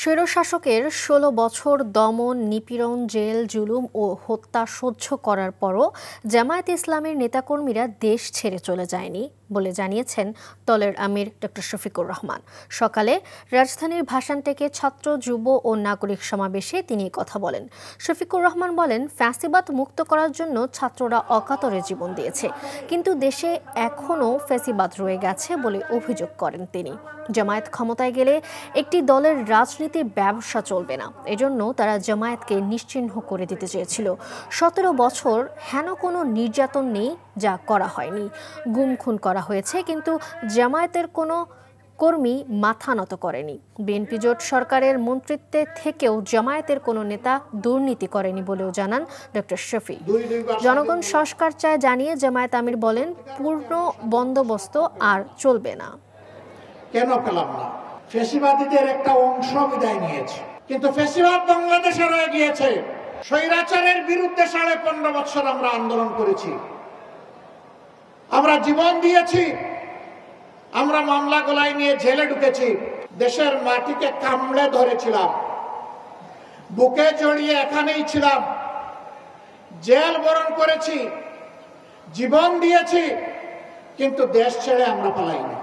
স্বৈরশাসকের ১৬ বছর দমন, নিপীড়ন, জেল, জুলুম ও হত্যা সহ্য করার পরও জামায়াতে ইসলামীর নেতাকর্মীরা দেশ ছেড়ে চলে যায়নি বলে জানিয়েছেন দলের আমির ডক্টর শফিকুর রহমান। সকালে রাজধানীর ভাসানটেকে ছাত্র, যুব ও নাগরিক সমাবেশে তিনি কথা বলেন। শফিকুর রহমান বলেন, ফ্যাসিবাদ মুক্ত করার জন্য ছাত্ররা অকাতরে জীবন দিয়েছে, কিন্তু দেশে এখনও ফ্যাসিবাদ রয়ে গেছে বলে অভিযোগ করেন তিনি। জামায়াত ক্ষমতায় গেলে একটি দলের রাজনীতির ব্যবসা চলবে না, এজন্য তারা জামায়াতকে নিশ্চিহ্ন করে দিতে চেয়েছিল। ১৭ বছর হেন কোনো নির্যাতন নেই যা করা হয়নি। গুম খুন করা হয়েছে, কিন্তু জামায়াতের কোনো কর্মী মাথা নত করেনি। বিএনপি জোট সরকারের মন্ত্রিত্বে থেকেও জামায়াতের কোনো নেতা দুর্নীতি করেনি বলেও জানান ডক্টর শফি। জনগণ সংস্কার চায় জানিয়ে জামায়াত আমির বলেন, পূর্ণ বন্দোবস্ত আর চলবে না। কেন পেলাম না? ফ্যাসিবাদীদের একটা অংশ বিদায় নিয়েছে, কিন্তু ফ্যাসিবাদ বাংলাদেশে রয়ে গিয়েছে। স্বৈরাচারের বিরুদ্ধে 15.5 বছর আমরা আন্দোলন করেছি, আমরা জীবন দিয়েছি, আমরা মামলা গলাই নিয়ে জেলে ঢুকেছি, দেশের মাটিকে কামড়ে ধরেছিলাম, বুকে জড়িয়ে এখানেই ছিলাম, জেল বরণ করেছি, জীবন দিয়েছি, কিন্তু দেশ ছেড়ে আমরা পালাইনি।